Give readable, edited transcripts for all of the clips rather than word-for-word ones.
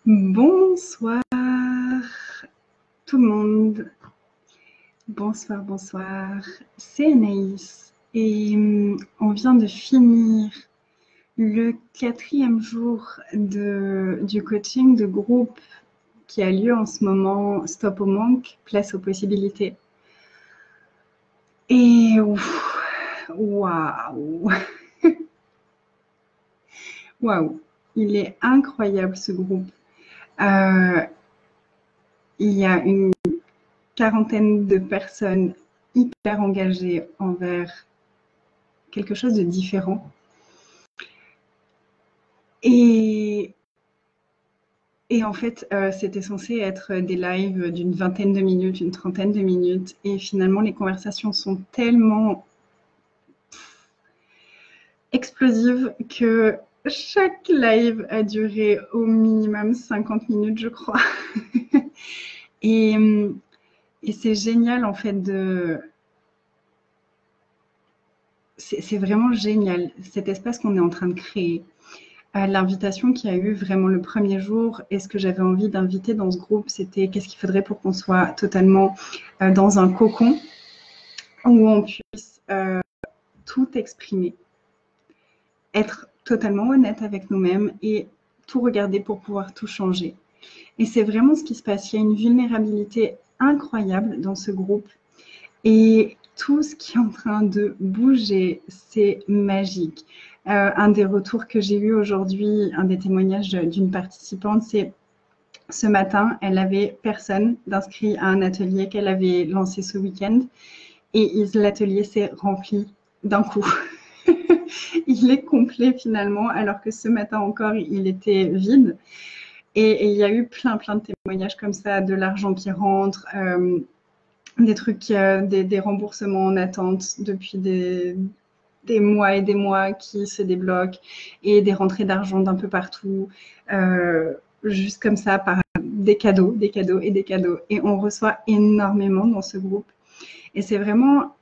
Bonsoir tout le monde. Bonsoir, bonsoir. C'est Anaïs et on vient de finir le 4e jour du coaching de groupe qui a lieu en ce moment, Stop au manque, place aux possibilités. Et waouh, waouh, il est incroyable ce groupe. Il y a une quarantaine de personnes hyper engagées envers quelque chose de différent. Et en fait, c'était censé être des lives d'une vingtaine de minutes, une trentaine de minutes. Et finalement, les conversations sont tellement explosives que chaque live a duré au minimum 50 minutes, je crois. Et c'est génial, en fait, c'est vraiment génial, cet espace qu'on est en train de créer. L'invitation qu'il y a eu vraiment le premier jour et ce que j'avais envie d'inviter dans ce groupe, c'était qu'est-ce qu'il faudrait pour qu'on soit totalement dans un cocon où on puisse tout exprimer, être totalement honnête avec nous-mêmes et tout regarder pour pouvoir tout changer. Et c'est vraiment ce qui se passe. Il y a une vulnérabilité incroyable dans ce groupe et tout ce qui est en train de bouger, c'est magique. Un des retours que j'ai eu aujourd'hui, un des témoignages d'une participante, c'est ce matin, elle avait personne d'inscrit à un atelier qu'elle avait lancé ce week-end et l'atelier s'est rempli d'un coup. Il est complet finalement, alors que ce matin encore, il était vide. Et il y a eu plein de témoignages comme ça, de l'argent qui rentre, des trucs, des remboursements en attente depuis des mois et des mois qui se débloquent et des rentrées d'argent d'un peu partout, juste comme ça, par des cadeaux, des cadeaux et des cadeaux. Et on reçoit énormément dans ce groupe. Et c'est vraiment,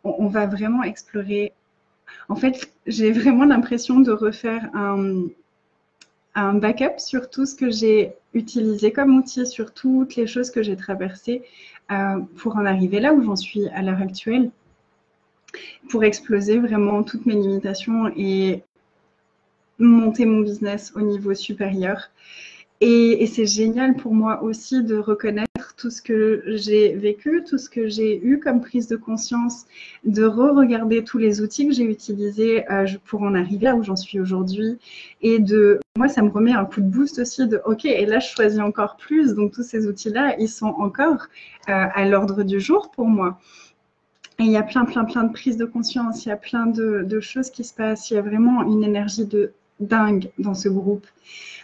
on va vraiment explorer. En fait, j'ai vraiment l'impression de refaire un backup sur tout ce que j'ai utilisé comme outil, sur toutes les choses que j'ai traversées pour en arriver là où j'en suis à l'heure actuelle, pour exploser vraiment toutes mes limitations et monter mon business au niveau supérieur. Et c'est génial pour moi aussi de reconnaître tout ce que j'ai vécu, tout ce que j'ai eu comme prise de conscience, de re-regarder tous les outils que j'ai utilisés pour en arriver là où j'en suis aujourd'hui. Et moi, ça me remet un coup de boost aussi de OK, et là, je choisis encore plus. Donc, tous ces outils-là, ils sont encore à l'ordre du jour pour moi. Et il y a plein de prises de conscience, il y a plein de choses qui se passent. Il y a vraiment une énergie de dingue dans ce groupe.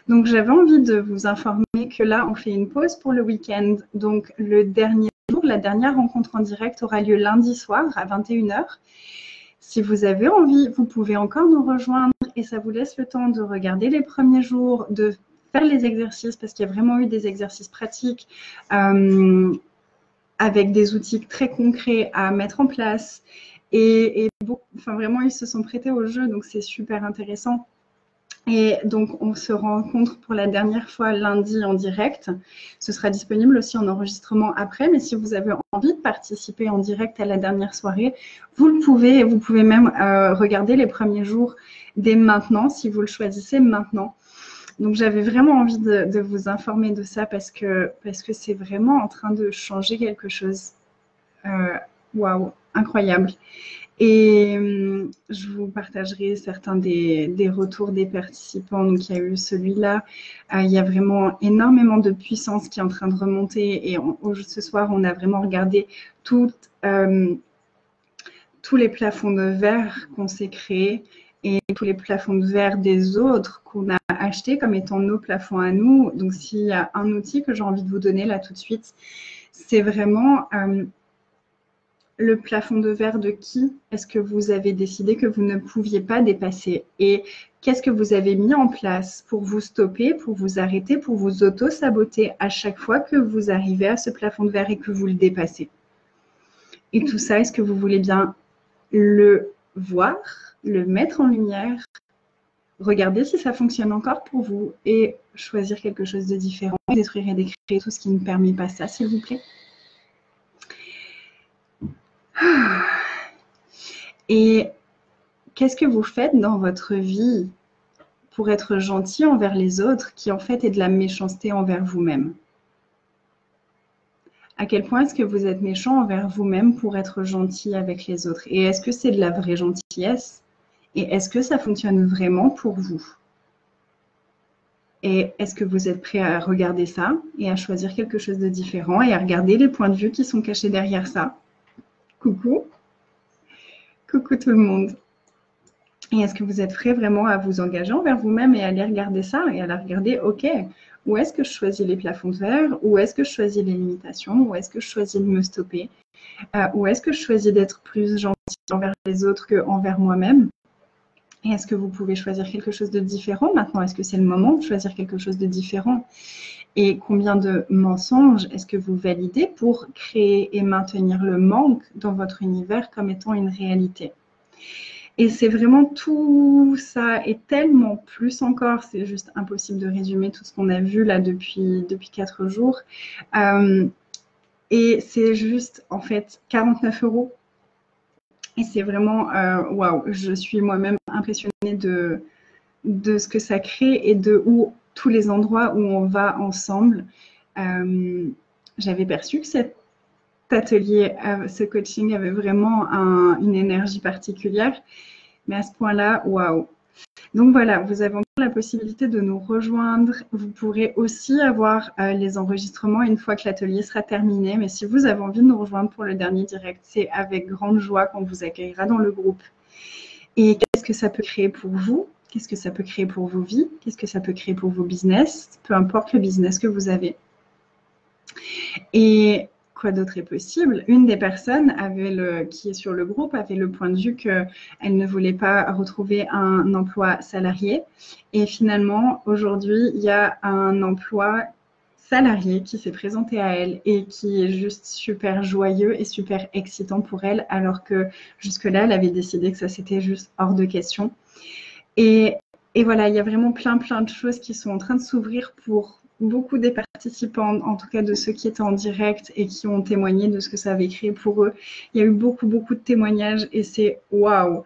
Donc, j'avais envie de vous informer que là, on fait une pause pour le week-end. Donc, le dernier jour, la dernière rencontre en direct aura lieu lundi soir à 21h. Si vous avez envie, vous pouvez encore nous rejoindre et ça vous laisse le temps de regarder les premiers jours, de faire les exercices parce qu'il y a vraiment eu des exercices pratiques avec des outils très concrets à mettre en place. Et vraiment, ils se sont prêtés au jeu, donc c'est super intéressant. Et donc, on se rencontre pour la dernière fois lundi en direct. Ce sera disponible aussi en enregistrement après, mais si vous avez envie de participer en direct à la dernière soirée, vous le pouvez. Et vous pouvez même regarder les premiers jours dès maintenant, si vous le choisissez maintenant. Donc, j'avais vraiment envie de vous informer de ça parce que c'est vraiment en train de changer quelque chose. Waouh, incroyable. Et je vous partagerai certains des retours des participants. Donc, il y a eu celui-là. Il y a vraiment énormément de puissance qui est en train de remonter. Et ce soir, on a vraiment regardé tous les plafonds de verre qu'on s'est créés et tous les plafonds de verre des autres qu'on a achetés comme étant nos plafonds à nous. Donc, s'il y a un outil que j'ai envie de vous donner là tout de suite, c'est vraiment le plafond de verre de qui est-ce que vous avez décidé que vous ne pouviez pas dépasser et qu'est-ce que vous avez mis en place pour vous stopper, pour vous arrêter, pour vous auto-saboter à chaque fois que vous arrivez à ce plafond de verre et que vous le dépassez. Et tout ça, est-ce que vous voulez bien le voir, le mettre en lumière regardez si ça fonctionne encore pour vous et choisir quelque chose de différent, détruire et décréter tout ce qui ne permet pas ça, s'il vous plaît. Et qu'est-ce que vous faites dans votre vie pour être gentil envers les autres qui en fait est de la méchanceté envers vous-même? À quel point est-ce que vous êtes méchant envers vous-même pour être gentil avec les autres? Et est-ce que c'est de la vraie gentillesse? Et est-ce que ça fonctionne vraiment pour vous? Et est-ce que vous êtes prêt à regarder ça et à choisir quelque chose de différent et à regarder les points de vue qui sont cachés derrière ça? Coucou. Coucou tout le monde. Et est-ce que vous êtes prêt vraiment à vous engager envers vous-même et à aller regarder ça et à la regarder, ok, où est-ce que je choisis les plafonds de verre? Où est-ce que je choisis les limitations? Où est-ce que je choisis de me stopper? Où est-ce que je choisis d'être plus gentil envers les autres qu'envers moi-même? Et est-ce que vous pouvez choisir quelque chose de différent maintenant? Est-ce que c'est le moment de choisir quelque chose de différent? Et combien de mensonges est-ce que vous validez pour créer et maintenir le manque dans votre univers comme étant une réalité? Et c'est vraiment tout ça et tellement plus encore, c'est juste impossible de résumer tout ce qu'on a vu là depuis 4 jours. Et c'est juste en fait 49 €. Et c'est vraiment, waouh, je suis moi-même impressionnée de ce que ça crée et de où tous les endroits où on va ensemble. J'avais perçu que cet atelier, ce coaching avait vraiment une énergie particulière, mais à ce point-là, waouh. Donc voilà, vous avez encore la possibilité de nous rejoindre. Vous pourrez aussi avoir les enregistrements une fois que l'atelier sera terminé. Mais si vous avez envie de nous rejoindre pour le dernier direct, c'est avec grande joie qu'on vous accueillera dans le groupe. Et qu'est-ce que ça peut créer pour vous? Qu'est-ce que ça peut créer pour vos vies? Qu'est-ce que ça peut créer pour vos business? Peu importe le business que vous avez. Et quoi d'autre est possible? Une des personnes qui est sur le groupe avait le point de vue qu'elle ne voulait pas retrouver un emploi salarié. Et finalement, aujourd'hui, il y a un emploi salarié qui s'est présenté à elle et qui est juste super joyeux et super excitant pour elle, alors que jusque-là, elle avait décidé que ça, c'était juste hors de question. Et voilà, il y a vraiment plein de choses qui sont en train de s'ouvrir pour beaucoup des participants, en tout cas de ceux qui étaient en direct et qui ont témoigné de ce que ça avait créé pour eux. Il y a eu beaucoup de témoignages et c'est waouh.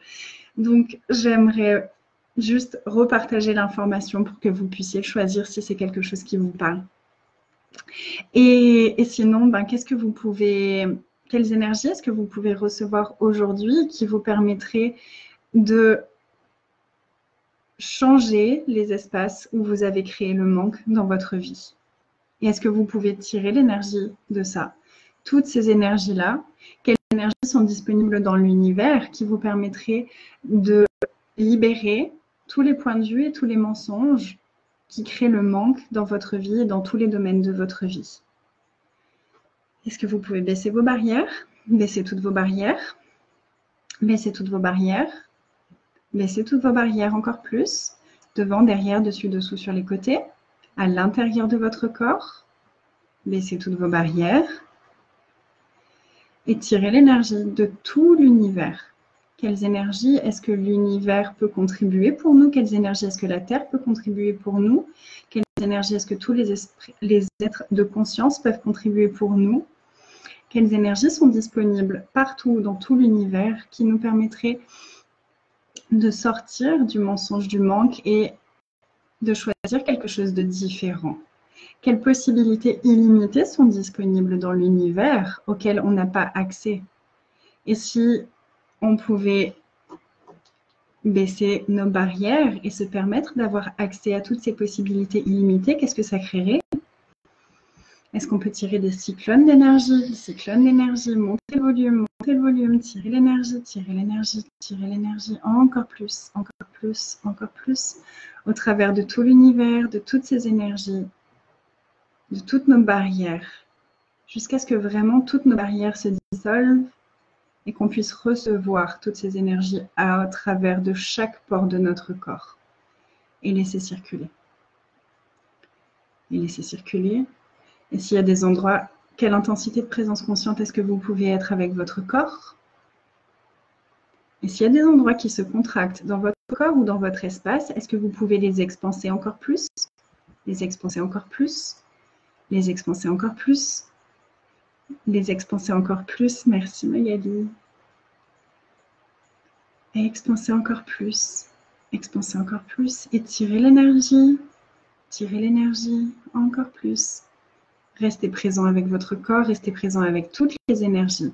Donc, j'aimerais juste repartager l'information pour que vous puissiez choisir si c'est quelque chose qui vous parle. Et sinon, qu'est-ce que vous pouvez, quelles énergies est-ce que vous pouvez recevoir aujourd'hui qui vous permettraient de changer les espaces où vous avez créé le manque dans votre vie? Et est-ce que vous pouvez tirer l'énergie de ça? Toutes ces énergies-là, quelles énergies sont disponibles dans l'univers qui vous permettraient de libérer tous les points de vue et tous les mensonges qui créent le manque dans votre vie et dans tous les domaines de votre vie? Est-ce que vous pouvez baisser vos barrières? Baisser toutes vos barrières. Baisser toutes vos barrières. Baissez toutes vos barrières encore plus, devant, derrière, dessus, dessous, sur les côtés, à l'intérieur de votre corps. Baissez toutes vos barrières et tirez l'énergie de tout l'univers. Quelles énergies est-ce que l'univers peut contribuer pour nous? Quelles énergies est-ce que la Terre peut contribuer pour nous? Quelles énergies est-ce que tous les êtres de conscience peuvent contribuer pour nous? Quelles énergies sont disponibles partout dans tout l'univers qui nous permettraient de sortir du mensonge du manque et de choisir quelque chose de différent? Quelles possibilités illimitées sont disponibles dans l'univers auxquelles on n'a pas accès? Et si on pouvait baisser nos barrières et se permettre d'avoir accès à toutes ces possibilités illimitées, qu'est-ce que ça créerait? Est-ce qu'on peut tirer des cyclones d'énergie? Des cyclones d'énergie, monter le volume, tirer l'énergie, tirer l'énergie, encore plus, au travers de tout l'univers, de toutes ces énergies, de toutes nos barrières, jusqu'à ce que vraiment toutes nos barrières se dissolvent et qu'on puisse recevoir toutes ces énergies à travers de chaque pore de notre corps et laisser circuler. Et laisser circuler. Et s'il y a des endroits, quelle intensité de présence consciente est-ce que vous pouvez être avec votre corps? Et s'il y a des endroits qui se contractent dans votre corps ou dans votre espace, est-ce que vous pouvez les expanser encore plus? Les expanser encore plus? Les expanser encore plus? Les expanser encore plus? Merci Magali. Et expanser encore plus. Expanser encore plus. Étirez l'énergie. Tirez l'énergie encore plus. Restez présent avec votre corps, restez présent avec toutes les énergies.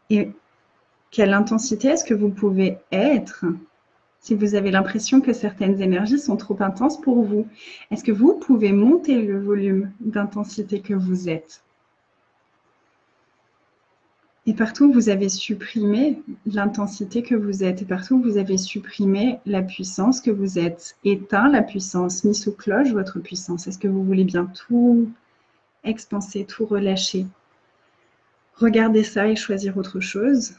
Et quelle intensité est-ce que vous pouvez être si vous avez l'impression que certaines énergies sont trop intenses pour vous? Est-ce que vous pouvez monter le volume d'intensité que vous êtes? Et partout où vous avez supprimé l'intensité que vous êtes, et partout où vous avez supprimé la puissance que vous êtes, éteint la puissance, mis sous cloche votre puissance, est-ce que vous voulez bien tout expanser, tout relâcher? Regardez ça et choisir autre chose.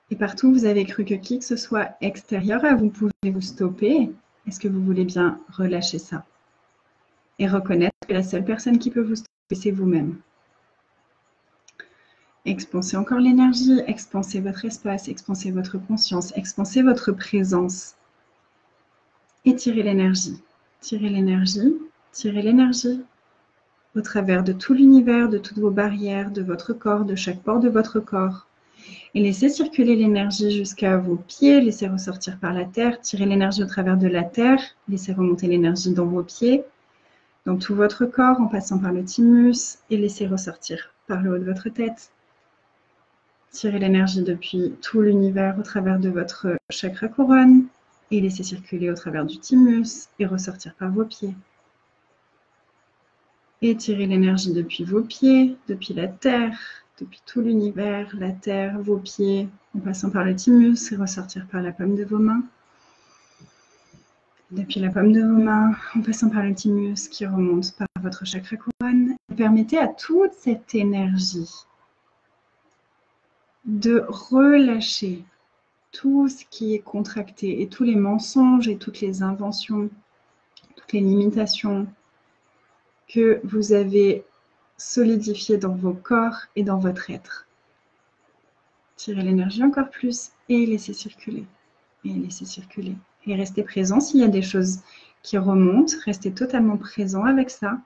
Et partout où vous avez cru que qui que ce soit extérieur à vous pouvez vous stopper, est-ce que vous voulez bien relâcher ça? Et reconnaître que la seule personne qui peut vous stopper, c'est vous-même. Expansez encore l'énergie, expansez votre espace, expansez votre conscience, expansez votre présence. Et tirez l'énergie. Tirez l'énergie, tirez l'énergie au travers de tout l'univers, de toutes vos barrières, de votre corps, de chaque pore de votre corps. Et laissez circuler l'énergie jusqu'à vos pieds, laissez ressortir par la terre, tirez l'énergie au travers de la terre, laissez remonter l'énergie dans vos pieds, dans tout votre corps en passant par le thymus et laissez ressortir par le haut de votre tête. Tirez l'énergie depuis tout l'univers au travers de votre chakra couronne et laissez circuler au travers du thymus et ressortir par vos pieds. Étirez l'énergie depuis vos pieds, depuis la terre, depuis tout l'univers, la terre, vos pieds, en passant par le thymus et ressortir par la paume de vos mains. Depuis la paume de vos mains, en passant par le thymus qui remonte par votre chakra couronne. Permettez à toute cette énergie de relâcher tout ce qui est contracté et tous les mensonges et toutes les inventions, toutes les limitations que vous avez solidifiées dans vos corps et dans votre être. Tirez l'énergie encore plus et laissez circuler. Et laissez circuler. Et restez présent s'il y a des choses qui remontent, restez totalement présent avec ça.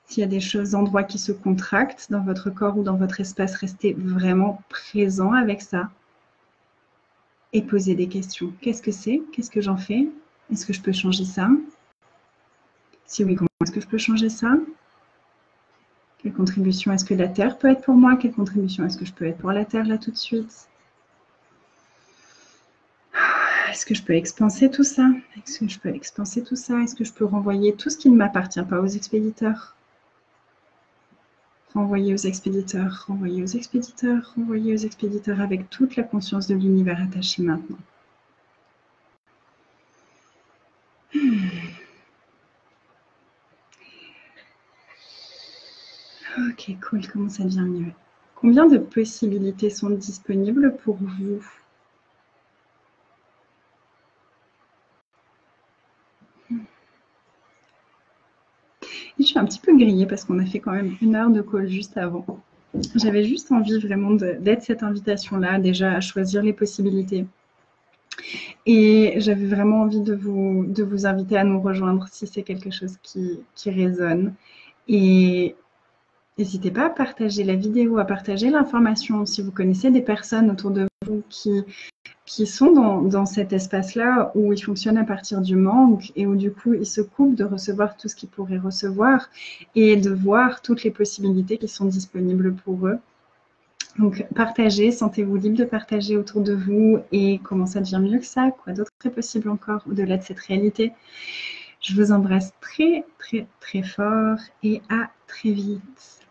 S'il y a des choses, endroits qui se contractent dans votre corps ou dans votre espace, restez vraiment présent avec ça. Et posez des questions. Qu'est-ce que c'est? Qu'est-ce que j'en fais? Est-ce que je peux changer ça? Si oui, comment est-ce que je peux changer ça? Quelle contribution est-ce que la Terre peut être pour moi? Quelle contribution est-ce que je peux être pour la Terre là tout de suite? Est-ce que je peux expanser tout ça? Est-ce que je peux expanser tout ça? Est-ce que je peux renvoyer tout ce qui ne m'appartient pas aux expéditeurs? Renvoyer aux expéditeurs, renvoyer aux expéditeurs, renvoyer aux expéditeurs avec toute la conscience de l'univers attachée maintenant. Ok, cool, comment ça devient mieux? Combien de possibilités sont disponibles pour vous? Je suis un petit peu grillée parce qu'on a fait quand même 1 heure de call juste avant. J'avais juste envie vraiment d'être cette invitation-là, déjà à choisir les possibilités. Et j'avais vraiment envie de vous inviter à nous rejoindre si c'est quelque chose qui résonne. Et n'hésitez pas à partager la vidéo, à partager l'information. Si vous connaissez des personnes autour de vous qui sont dans cet espace-là où ils fonctionnent à partir du manque et où du coup ils se coupent de recevoir tout ce qu'ils pourraient recevoir et de voir toutes les possibilités qui sont disponibles pour eux. Donc partagez, sentez-vous libre de partager autour de vous et comment ça devient mieux que ça, quoi d'autre est possible encore au-delà de cette réalité. Je vous embrasse très très très fort et à très vite.